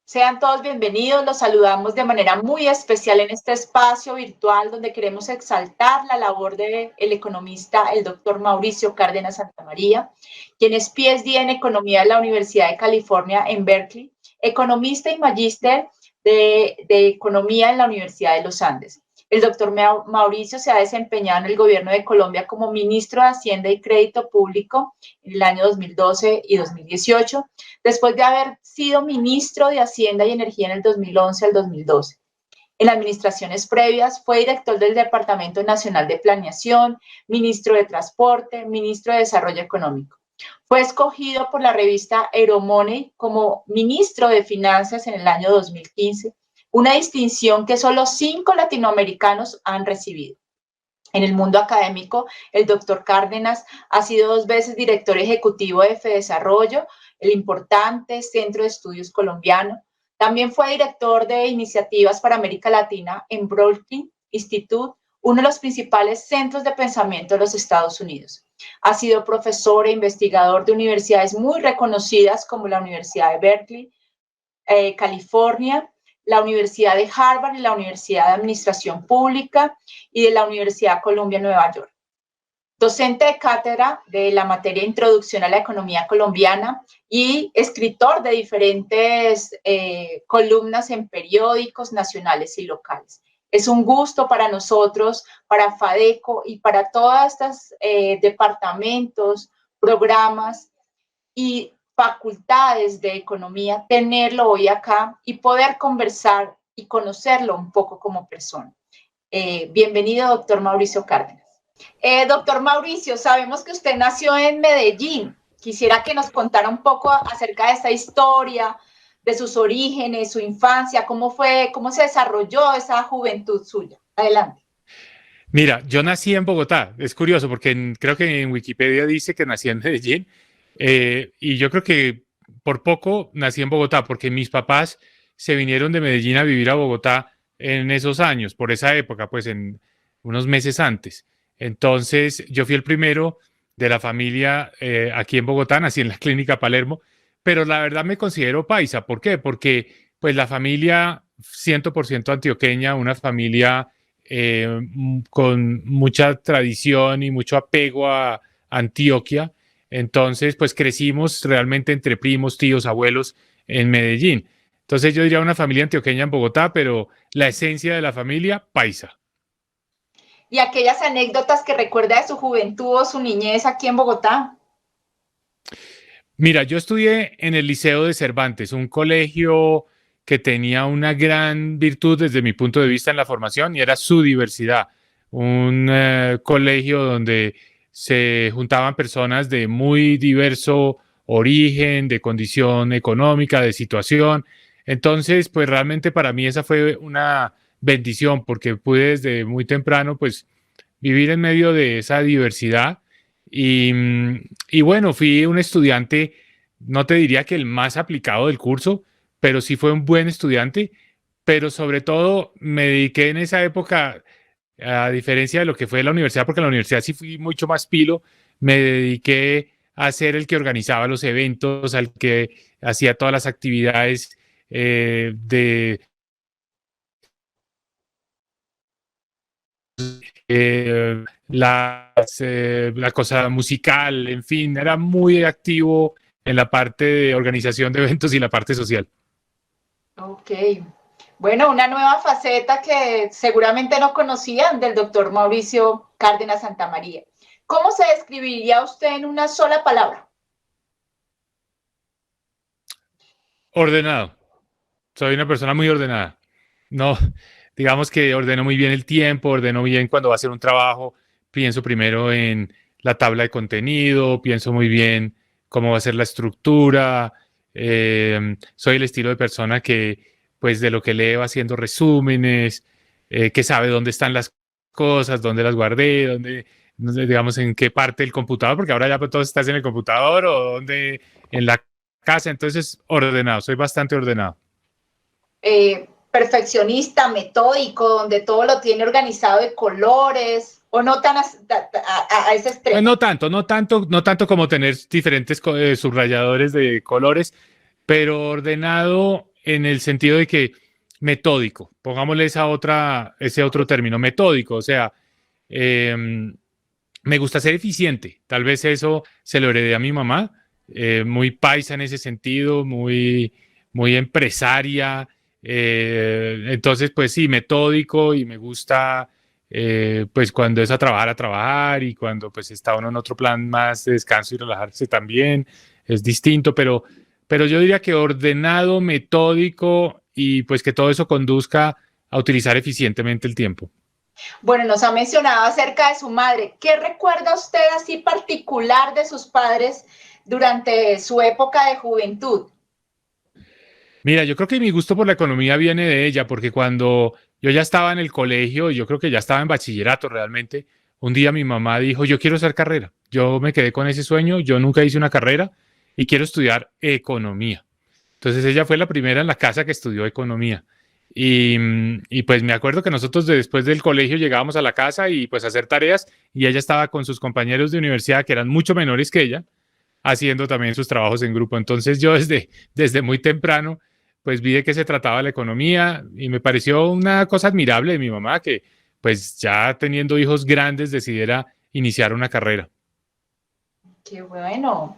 Sean todos bienvenidos, los saludamos de manera muy especial en este espacio virtual donde queremos exaltar la labor del economista, el doctor Mauricio Cárdenas Santamaría, quien es PhD en Economía de la Universidad de California en Berkeley, economista y magíster de Economía en la Universidad de los Andes. El doctor Mauricio se ha desempeñado en el gobierno de Colombia como ministro de Hacienda y Crédito Público en el año 2012 y 2018, después de haber sido ministro de Hacienda y Energía en el 2011 al 2012. En administraciones previas fue director del Departamento Nacional de Planeación, ministro de Transporte, ministro de Desarrollo Económico. Fue escogido por la revista Euromoney como ministro de Finanzas en el año 2015, una distinción que solo 5 latinoamericanos han recibido. En el mundo académico, el doctor Cárdenas ha sido 2 veces director ejecutivo de FEDesarrollo, el importante Centro de Estudios Colombiano. También fue director de iniciativas para América Latina en Brookings Institute, uno de los principales centros de pensamiento de los Estados Unidos. Ha sido profesor e investigador de universidades muy reconocidas como la Universidad de Berkeley, California, la Universidad de Harvard y la Universidad de Administración Pública y de la Universidad Columbia Nueva York. Docente de cátedra de la materia Introducción a la Economía Colombiana y escritor de diferentes columnas en periódicos nacionales y locales. Es un gusto para nosotros, para FADECO y para todos estos departamentos, programas y facultades de economía, tenerlo hoy acá y poder conversar y conocerlo un poco como persona. Bienvenido, doctor Mauricio Cárdenas. Doctor Mauricio, sabemos que usted nació en Medellín. Quisiera que nos contara un poco acerca de esa historia, de sus orígenes, su infancia, cómo se desarrolló esa juventud suya. Adelante. Mira, yo nací en Bogotá. Es curioso porque creo que en Wikipedia dice que nací en Medellín. Y yo creo que por poco nací en Bogotá, porque mis papás se vinieron de Medellín a vivir a Bogotá en esos años, por esa época, pues en unos meses antes. Entonces yo fui el primero de la familia aquí en Bogotá, nací en la Clínica Palermo, pero la verdad me considero paisa. ¿Por qué? Porque pues la familia 100% antioqueña, una familia con mucha tradición y mucho apego a Antioquia. Entonces, pues crecimos realmente entre primos, tíos, abuelos en Medellín. Entonces yo diría una familia antioqueña en Bogotá, pero la esencia de la familia, paisa. ¿Y aquellas anécdotas que recuerda de su juventud o su niñez aquí en Bogotá? Mira, yo estudié en el Liceo de Cervantes, un colegio que tenía una gran virtud desde mi punto de vista en la formación y era su diversidad. Un colegio donde se juntaban personas de muy diverso origen, de condición económica, de situación. Entonces, pues realmente para mí esa fue una bendición porque pude desde muy temprano pues vivir en medio de esa diversidad y, y bueno, fui un estudiante, no te diría que el más aplicado del curso, pero sí fue un buen estudiante, pero sobre todo me dediqué en esa época, a diferencia de lo que fue la universidad, porque en la universidad sí fui mucho más pilo, me dediqué a ser el que organizaba los eventos, al que hacía todas las actividades de la cosa musical, en fin, era muy activo en la parte de organización de eventos y la parte social. Ok. Bueno, una nueva faceta que seguramente no conocían del doctor Mauricio Cárdenas Santamaría. ¿Cómo se describiría usted en una sola palabra? Ordenado. Soy una persona muy ordenada. No, digamos que ordeno muy bien el tiempo, ordeno bien cuando va a hacer un trabajo, pienso primero en la tabla de contenido, pienso muy bien cómo va a ser la estructura. Soy el estilo de persona que, pues, de lo que leo haciendo resúmenes, que sabe dónde están las cosas, dónde las guardé, digamos, en qué parte del computador, porque ahora ya pues, todo estás en el computador o dónde, en la casa. Entonces, ordenado, soy bastante ordenado. Perfeccionista, metódico, donde todo lo tiene organizado de colores, o no tan a ese extremo. No tanto, no tanto como tener diferentes subrayadores de colores, pero ordenado en el sentido de que metódico, pongámosle ese otro término, metódico, o sea, me gusta ser eficiente, tal vez eso se lo heredé a mi mamá, muy paisa en ese sentido, muy empresaria, entonces pues sí, metódico y me gusta pues cuando es a trabajar y cuando pues está uno en otro plan más de descanso y relajarse también, es distinto, pero yo diría que ordenado, metódico y pues que todo eso conduzca a utilizar eficientemente el tiempo. Bueno, nos ha mencionado acerca de su madre. ¿Qué recuerda usted así particular de sus padres durante su época de juventud? Mira, yo creo que mi gusto por la economía viene de ella, porque cuando yo ya estaba en el colegio, yo creo que ya estaba en bachillerato realmente, un día mi mamá dijo, yo quiero hacer carrera. Yo me quedé con ese sueño, yo nunca hice una carrera y quiero estudiar economía. Entonces ella fue la primera en la casa que estudió economía. Y pues me acuerdo que nosotros después del colegio llegábamos a la casa y pues a hacer tareas y ella estaba con sus compañeros de universidad que eran mucho menores que ella, haciendo también sus trabajos en grupo. Entonces yo desde muy temprano pues vi de qué se trataba la economía y me pareció una cosa admirable de mi mamá que pues ya teniendo hijos grandes decidiera iniciar una carrera. Qué bueno,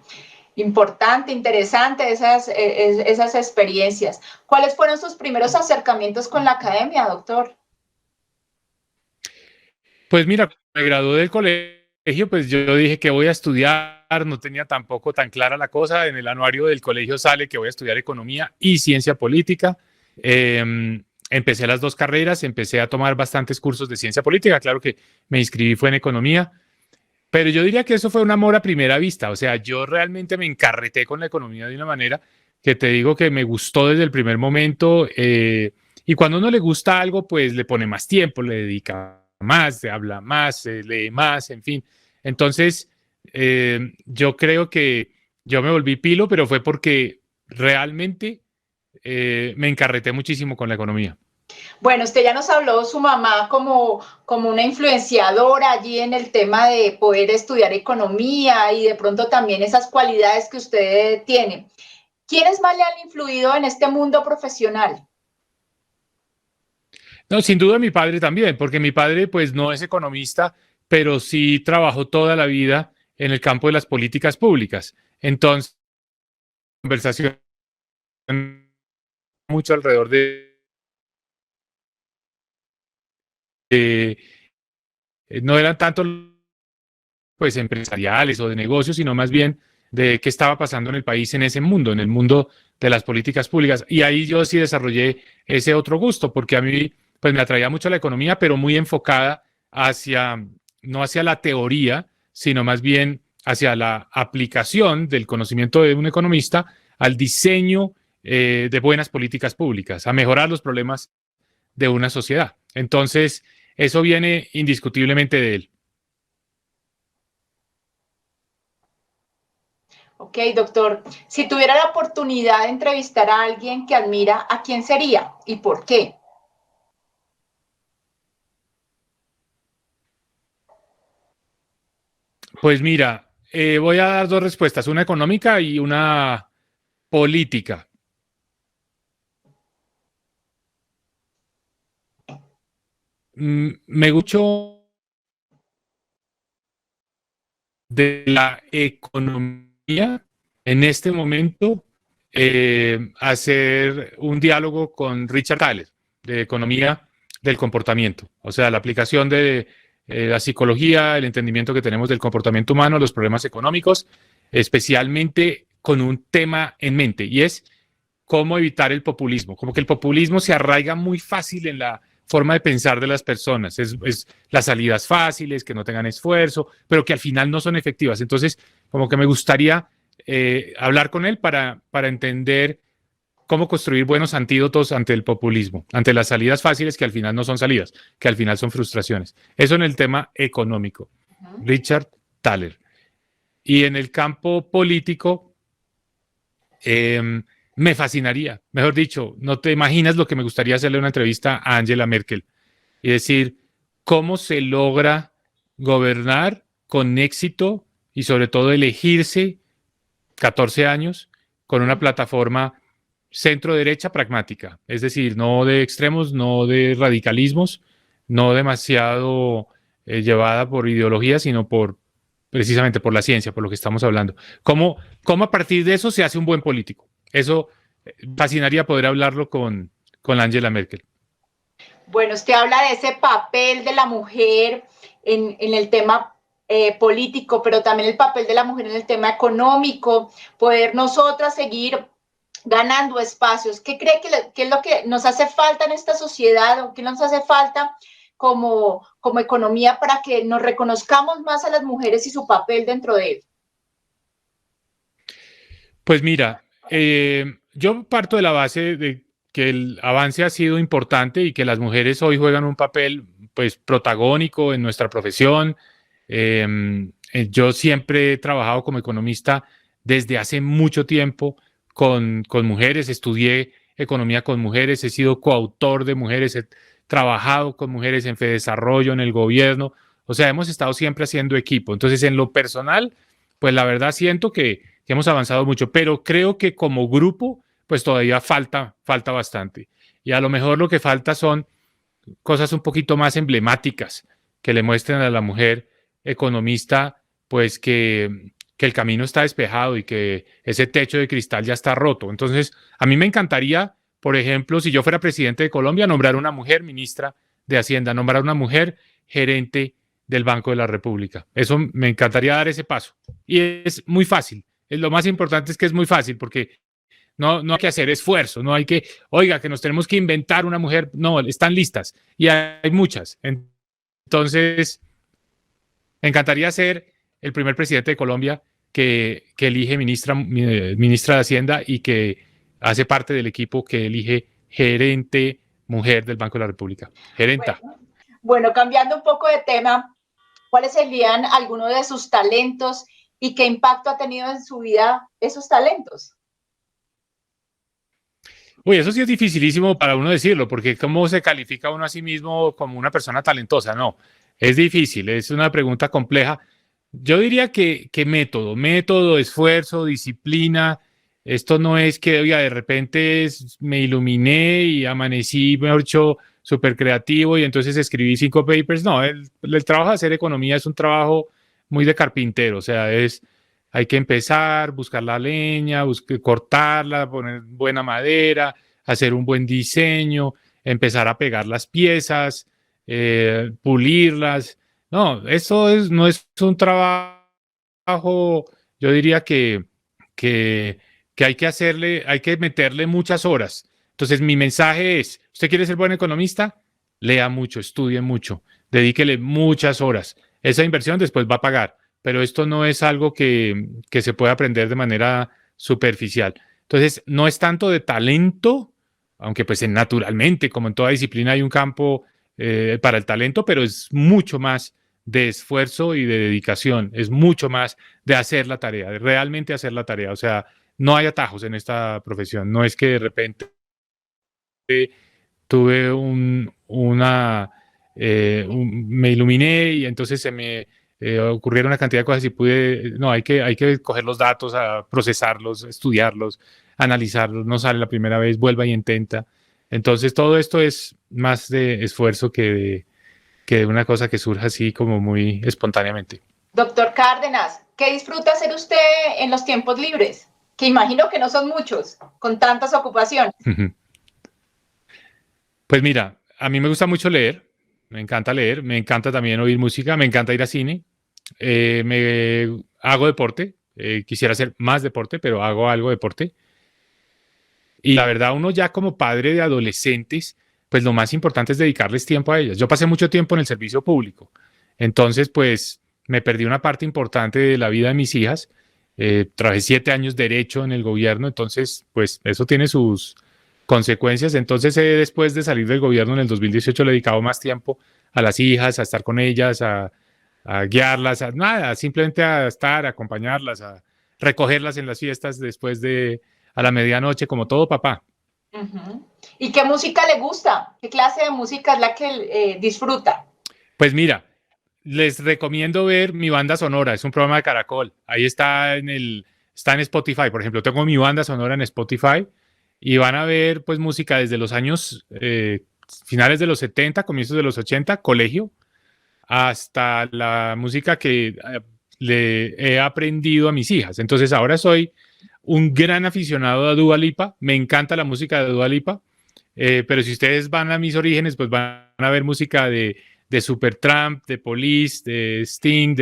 importante, interesante esas experiencias. ¿Cuáles fueron sus primeros acercamientos con la academia, doctor? Pues mira, me gradué del colegio, pues yo dije que voy a estudiar, no tenía tampoco tan clara la cosa, en el anuario del colegio sale que voy a estudiar economía y ciencia política. Empecé las dos carreras, empecé a tomar bastantes cursos de ciencia política, claro que me inscribí fue en economía, pero yo diría que eso fue un amor a primera vista, o sea, yo realmente me encarreté con la economía de una manera que te digo que me gustó desde el primer momento, y cuando uno le gusta algo, pues le pone más tiempo, le dedica más, se habla más, se lee más, en fin. Entonces, yo creo que yo me volví pilo, pero fue porque realmente me encarreté muchísimo con la economía. Bueno, usted ya nos habló de su mamá como una influenciadora allí en el tema de poder estudiar economía y de pronto también esas cualidades que usted tiene. ¿Quiénes más le han influido en este mundo profesional? No, sin duda mi padre también, porque mi padre pues no es economista, pero sí trabajó toda la vida en el campo de las políticas públicas. Entonces, conversación mucho alrededor de no eran tanto pues empresariales o de negocios, sino más bien de qué estaba pasando en el país en ese mundo, en el mundo de las políticas públicas. Y ahí yo sí desarrollé ese otro gusto, porque a mí pues me atraía mucho la economía, pero muy enfocada hacia, no hacia la teoría, sino más bien hacia la aplicación del conocimiento de un economista al diseño de buenas políticas públicas, a mejorar los problemas de una sociedad. Entonces, eso viene indiscutiblemente de él. Ok, doctor, si tuviera la oportunidad de entrevistar a alguien que admira, ¿a quién sería y por qué? Pues mira, voy a dar dos respuestas, una económica y una política. Me gusto de la economía en este momento hacer un diálogo con Richard Thaler de economía del comportamiento, o sea, la aplicación de la psicología, el entendimiento que tenemos del comportamiento humano, los problemas económicos, especialmente con un tema en mente y es cómo evitar el populismo. Como que el populismo se arraiga muy fácil en la forma de pensar de las personas. Es las salidas fáciles, que no tengan esfuerzo, pero que al final no son efectivas. Entonces, como que me gustaría hablar con él para entender cómo construir buenos antídotos ante el populismo, ante las salidas fáciles que al final no son salidas, que al final son frustraciones. Eso en el tema económico. Richard Thaler. Y en el campo político, me fascinaría. Mejor dicho, no te imaginas lo que me gustaría hacerle una entrevista a Angela Merkel y decir cómo se logra gobernar con éxito y sobre todo elegirse 14 años con una plataforma centro-derecha pragmática, es decir, no de extremos, no de radicalismos, no demasiado llevada por ideología, sino precisamente por la ciencia, por lo que estamos hablando. ¿Cómo a partir de eso se hace un buen político? Eso fascinaría poder hablarlo con Angela Merkel. Bueno, usted habla de ese papel de la mujer en el tema político, pero también el papel de la mujer en el tema económico, poder nosotras seguir ganando espacios. ¿Qué cree que es lo que nos hace falta en esta sociedad o qué nos hace falta como economía para que nos reconozcamos más a las mujeres y su papel dentro de él? Pues mira, yo parto de la base de que el avance ha sido importante y que las mujeres hoy juegan un papel pues protagónico en nuestra profesión. Yo siempre he trabajado como economista desde hace mucho tiempo con mujeres, estudié economía con mujeres, he sido coautor de mujeres, he trabajado con mujeres en Fedesarrollo, en el gobierno, o sea, hemos estado siempre haciendo equipo. Entonces, en lo personal, pues la verdad siento que hemos avanzado mucho, pero creo que como grupo, pues todavía falta bastante. Y a lo mejor lo que falta son cosas un poquito más emblemáticas que le muestren a la mujer economista, pues que el camino está despejado y que ese techo de cristal ya está roto. Entonces, a mí me encantaría, por ejemplo, si yo fuera presidente de Colombia, nombrar una mujer ministra de Hacienda, nombrar una mujer gerente del Banco de la República. Eso me encantaría dar ese paso. Y es muy fácil. Lo más importante es que es muy fácil porque no hay que hacer esfuerzo, no hay que, oiga, que nos tenemos que inventar una mujer. No, están listas y hay muchas. Entonces, me encantaría ser el primer presidente de Colombia que elige ministra de Hacienda y que hace parte del equipo que elige gerente mujer del Banco de la República. Gerenta. Bueno, cambiando un poco de tema, ¿cuáles serían algunos de sus talentos y qué impacto ha tenido en su vida esos talentos? Uy, eso sí es dificilísimo para uno decirlo, porque ¿cómo se califica uno a sí mismo como una persona talentosa? No, es difícil, es una pregunta compleja. Yo diría que método, esfuerzo, disciplina. Esto no es que, oiga, de repente me iluminé y amanecí, mejor dicho, súper creativo y entonces escribí 5 papers. No, el trabajo de hacer economía es un trabajo muy de carpintero, o sea, hay que empezar, buscar la leña, cortarla, poner buena madera, hacer un buen diseño, empezar a pegar las piezas, pulirlas. No, no es un trabajo, yo diría que hay que hay que meterle muchas horas. Entonces, mi mensaje es, ¿usted quiere ser buen economista? Lea mucho, estudie mucho, dedíquele muchas horas. Esa inversión después va a pagar, pero esto no es algo que se puede aprender de manera superficial. Entonces, no es tanto de talento, aunque pues naturalmente, como en toda disciplina, hay un campo para el talento, pero es mucho más de esfuerzo y de dedicación, es mucho más de hacer la tarea, de realmente hacer la tarea. O sea, no hay atajos en esta profesión, no es que de repente tuve me iluminé y entonces se me ocurrieron una cantidad de cosas y no, hay que coger los datos, a procesarlos, estudiarlos, analizarlos, no sale la primera vez, vuelva y intenta. Entonces todo esto es más de esfuerzo que de una cosa que surja así como muy espontáneamente. Doctor Cárdenas, ¿qué disfruta hacer usted en los tiempos libres? Que imagino que no son muchos, con tantas ocupaciones. Pues mira, a mí me gusta mucho leer, me encanta también oír música, me encanta ir a cine, hago deporte, quisiera hacer más deporte, pero hago algo de deporte. Y la verdad, uno ya como padre de adolescentes, pues lo más importante es dedicarles tiempo a ellas. Yo pasé mucho tiempo en el servicio público, entonces pues me perdí una parte importante de la vida de mis hijas. Trabajé 7 años derecho en el gobierno, entonces pues eso tiene sus consecuencias. Entonces después de salir del gobierno en el 2018 le he dedicado más tiempo a las hijas, a estar con ellas, a guiarlas, a nada, simplemente a estar, a acompañarlas, a recogerlas en las fiestas a la medianoche, como todo papá. ¿Y qué música le gusta? ¿Qué clase de música es la que disfruta? Pues mira, les recomiendo ver Mi Banda Sonora, es un programa de Caracol. Ahí está en Spotify, por ejemplo, tengo Mi Banda Sonora en Spotify. y van a ver pues música desde los años finales de los 70, comienzos de los 80, colegio, hasta la música que le he aprendido a mis hijas. Entonces ahora soy un gran aficionado a Dua Lipa, me encanta la música de Dua Lipa, pero si ustedes van a mis orígenes, pues van a ver música de Supertramp, de Police, de Sting,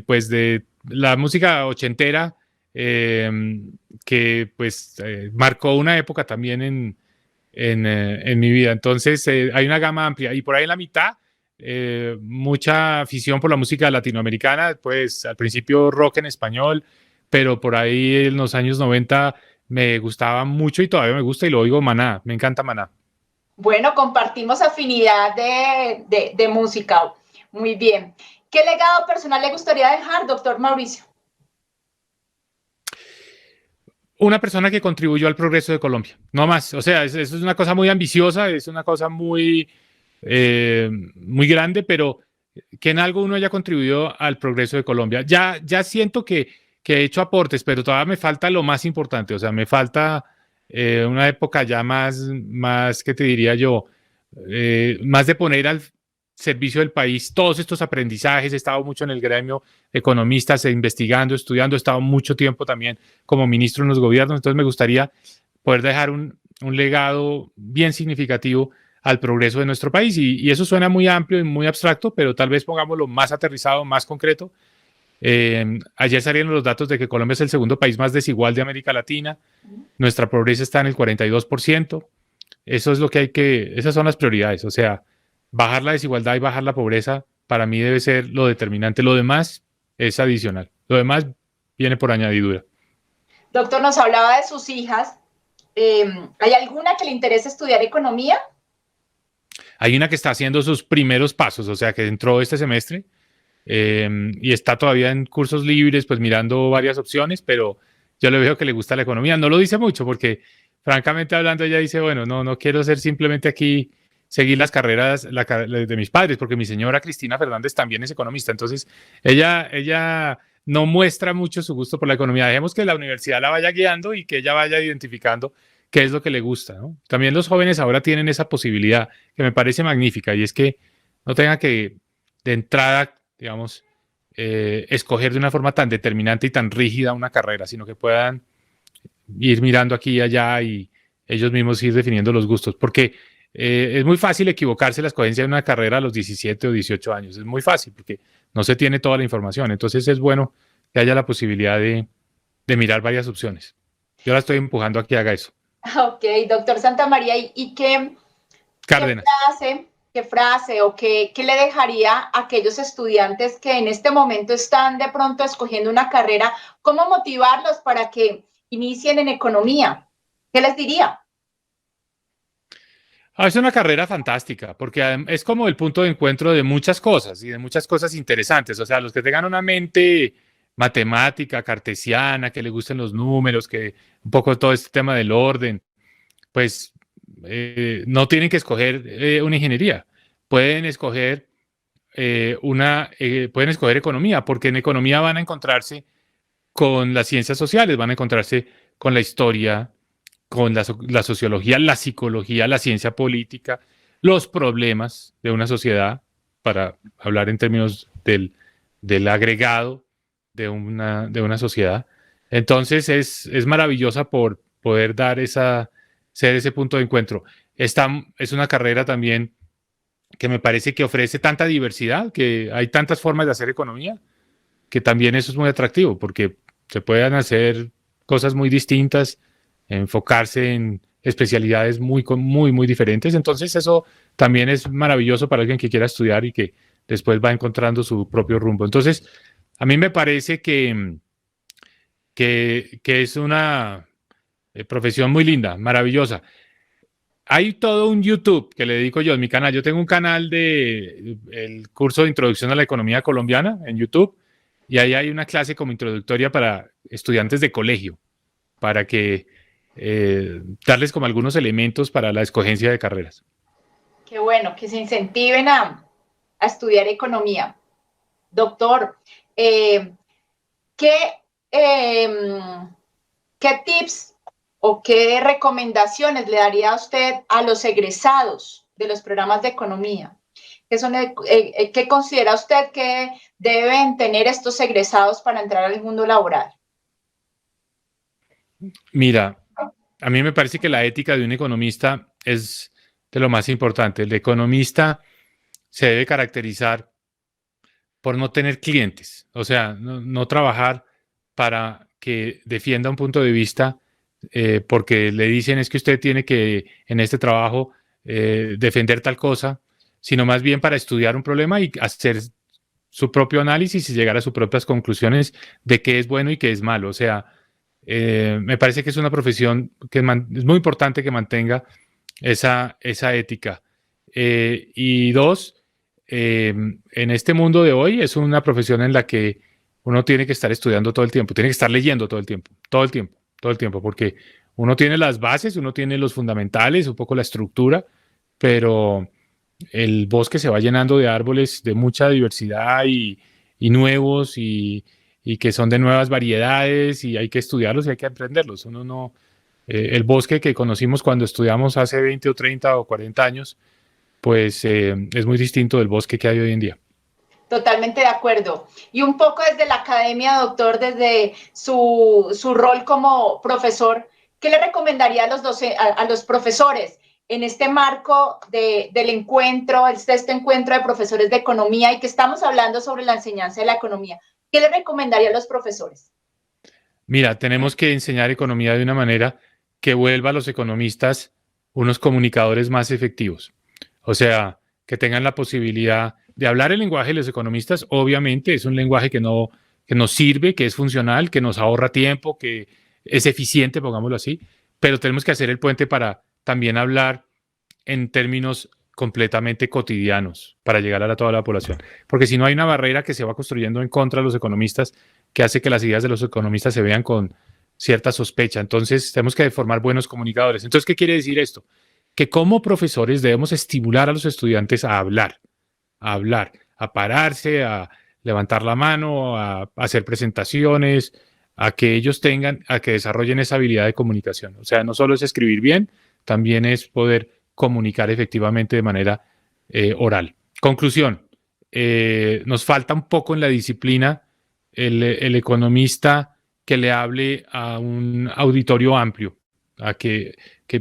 pues de la música ochentera, que pues marcó una época también en mi vida. Entonces hay una gama amplia y por ahí en la mitad mucha afición por la música latinoamericana, pues al principio rock en español, pero por ahí en los años 90 me gustaba mucho y todavía me gusta y lo oigo, Maná, me encanta Maná. Bueno, compartimos afinidad de música. Muy bien. ¿Qué legado personal le gustaría dejar, doctor Mauricio? Una persona que contribuyó al progreso de Colombia, no más. O sea, eso es una cosa muy ambiciosa, es una cosa muy grande, pero que en algo uno haya contribuido al progreso de Colombia. Ya siento que he hecho aportes, pero todavía me falta lo más importante. O sea, me falta una época ya más, ¿qué te diría yo? Más de poner al servicio del país todos estos aprendizajes. He estado mucho en el gremio economistas, investigando, estudiando. He estado mucho tiempo también como ministro en los gobiernos. Entonces me gustaría poder dejar un legado bien significativo al progreso de nuestro país. Y eso suena muy amplio y muy abstracto, pero tal vez pongámoslo más aterrizado, más concreto. Ayer salieron los datos de que Colombia es el segundo país más desigual de América Latina. Nuestra pobreza está en el 42%. Eso es lo que esas son las prioridades. O sea, bajar la desigualdad y bajar la pobreza para mí debe ser lo determinante. Lo demás es adicional. Lo demás viene por añadidura. Doctor, nos hablaba de sus hijas. ¿Hay alguna que le interese estudiar economía? Hay una que está haciendo sus primeros pasos, o sea, que entró este semestre y está todavía en cursos libres, pues mirando varias opciones, pero yo le veo que le gusta la economía. No lo dice mucho porque, francamente hablando, ella dice, bueno, no quiero ser simplemente aquí seguir las carreras de mis padres, porque mi señora Cristina Fernández también es economista. Entonces, ella no muestra mucho su gusto por la economía. Dejemos que la universidad la vaya guiando y que ella vaya identificando qué es lo que le gusta, ¿no? También los jóvenes ahora tienen esa posibilidad que me parece magnífica y es que no tengan que de entrada, digamos, escoger de una forma tan determinante y tan rígida una carrera, sino que puedan ir mirando aquí y allá y ellos mismos ir definiendo los gustos, porque es muy fácil equivocarse la escogencia de una carrera a los 17 o 18 años, es muy fácil porque no se tiene toda la información, entonces es bueno que haya la posibilidad de mirar varias opciones. Yo la estoy empujando a que haga eso. Ok, doctor Santamaría, ¿y Cárdenas. qué frase o qué le dejaría a aquellos estudiantes que en este momento están de pronto escogiendo una carrera? ¿Cómo motivarlos para que inicien en economía? ¿Qué les diría? Es una carrera fantástica, porque es como el punto de encuentro de muchas cosas y de muchas cosas interesantes. O sea, los que tengan una mente matemática, cartesiana, que le gusten los números, que un poco todo este tema del orden, pues no tienen que escoger una ingeniería. Pueden escoger pueden escoger economía, porque en economía van a encontrarse con las ciencias sociales, van a encontrarse con la historia, con la sociología, la psicología, la ciencia política, los problemas de una sociedad, para hablar en términos del agregado de una sociedad. Entonces es maravillosa por poder ser ese punto de encuentro. Esta es una carrera también que me parece que ofrece tanta diversidad, que hay tantas formas de hacer economía, que también eso es muy atractivo, porque se pueden hacer cosas muy distintas, enfocarse en especialidades muy diferentes. Entonces eso también es maravilloso para alguien que quiera estudiar y que después va encontrando su propio rumbo. Entonces, a mí me parece que es una profesión muy linda, maravillosa. Hay todo un YouTube que le dedico yo en mi canal. Yo tengo un canal el curso de introducción a la economía colombiana en YouTube y ahí hay una clase como introductoria para estudiantes de colegio, para que darles como algunos elementos para la escogencia de carreras. Qué bueno, que se incentiven a estudiar economía. Doctor, ¿qué, eh, ¿qué tips o qué recomendaciones le daría a usted a los egresados de los programas de economía? ¿Qué considera usted que deben tener estos egresados para entrar al mundo laboral? Mira, a mí me parece que la ética de un economista es de lo más importante. El economista se debe caracterizar por no tener clientes, o sea, no trabajar para que defienda un punto de vista porque le dicen es que usted tiene que en este trabajo defender tal cosa, sino más bien para estudiar un problema y hacer su propio análisis y llegar a sus propias conclusiones de qué es bueno y qué es malo. O sea, me parece que es una profesión que es muy importante que mantenga esa ética. Y dos, en este mundo de hoy es una profesión en la que uno tiene que estar estudiando todo el tiempo, tiene que estar leyendo todo el tiempo, porque uno tiene las bases, uno tiene los fundamentales, un poco la estructura, pero el bosque se va llenando de árboles de mucha diversidad y nuevos y que son de nuevas variedades y hay que estudiarlos y hay que aprenderlos. Uno no, el bosque que conocimos cuando estudiamos hace 20 o 30 o 40 años, pues es muy distinto del bosque que hay hoy en día. Totalmente de acuerdo. Y un poco desde la academia, doctor, desde su rol como profesor, ¿qué le recomendaría a los profesores en este marco del encuentro, este encuentro de profesores de economía y que estamos hablando sobre la enseñanza de la economía? ¿Qué le recomendaría a los profesores? Mira, tenemos que enseñar economía de una manera que vuelva a los economistas unos comunicadores más efectivos. O sea, que tengan la posibilidad de hablar el lenguaje de los economistas. Obviamente es un lenguaje que nos sirve, que es funcional, que nos ahorra tiempo, que es eficiente, pongámoslo así, pero tenemos que hacer el puente para también hablar en términos completamente cotidianos para llegar a toda la población. Porque si no hay una barrera que se va construyendo en contra de los economistas que hace que las ideas de los economistas se vean con cierta sospecha. Entonces tenemos que formar buenos comunicadores. Entonces, ¿qué quiere decir esto? Que como profesores debemos estimular a los estudiantes a hablar, a pararse, a levantar la mano, a hacer presentaciones, a que ellos a que desarrollen esa habilidad de comunicación. O sea, no solo es escribir bien, también es poder comunicar efectivamente de manera oral. Conclusión, nos falta un poco en la disciplina el economista que le hable a un auditorio amplio,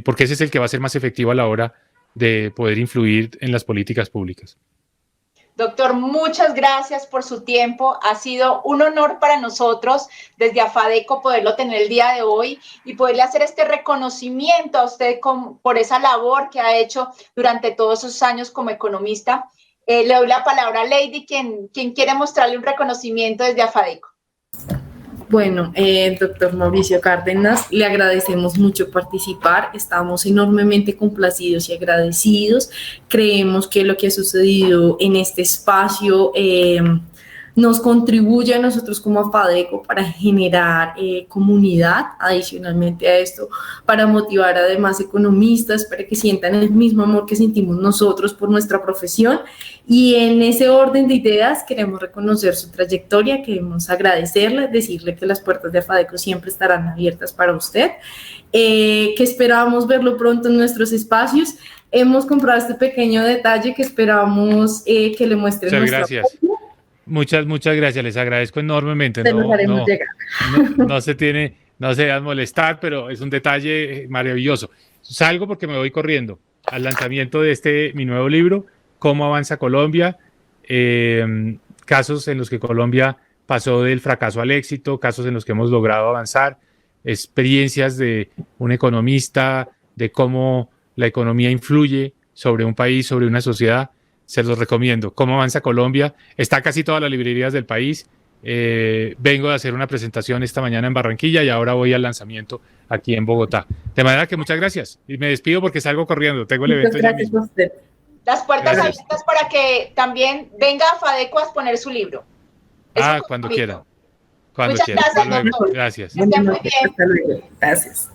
porque ese es el que va a ser más efectivo a la hora de poder influir en las políticas públicas. Doctor, muchas gracias por su tiempo. Ha sido un honor para nosotros desde AFADECO poderlo tener el día de hoy y poderle hacer este reconocimiento a usted por esa labor que ha hecho durante todos esos años como economista. Le doy la palabra a Lady, quien quiere mostrarle un reconocimiento desde AFADECO. Bueno, doctor Mauricio Cárdenas, le agradecemos mucho participar, estamos enormemente complacidos y agradecidos. Creemos que lo que ha sucedido en este espacio nos contribuye a nosotros como AFADECO para generar comunidad, adicionalmente a esto, para motivar a demás economistas, para que sientan el mismo amor que sentimos nosotros por nuestra profesión. Y en ese orden de ideas queremos reconocer su trayectoria, queremos agradecerle, decirle que las puertas de AFADECO siempre estarán abiertas para usted, que esperamos verlo pronto en nuestros espacios. Hemos comprado este pequeño detalle que esperamos que le muestre. Muchas gracias. Muchas gracias, les agradezco enormemente. No se dejan molestar, pero es un detalle maravilloso. Salgo porque me voy corriendo al lanzamiento de mi nuevo libro, Cómo avanza Colombia, casos en los que Colombia pasó del fracaso al éxito, casos en los que hemos logrado avanzar, experiencias de un economista, de cómo la economía influye sobre un país, sobre una sociedad. Se los recomiendo. Cómo avanza Colombia. Está casi todas las librerías del país. Vengo de hacer una presentación esta mañana en Barranquilla y ahora voy al lanzamiento aquí en Bogotá. De manera que muchas gracias. Y me despido porque salgo corriendo. Tengo el evento ya mismo. Las puertas abiertas para que también venga a AFADECO a exponer su libro. Cuando quiera. Cuando Muchas quiera. gracias, doctor. Gracias. Que esté muy bien. Hasta luego. Gracias.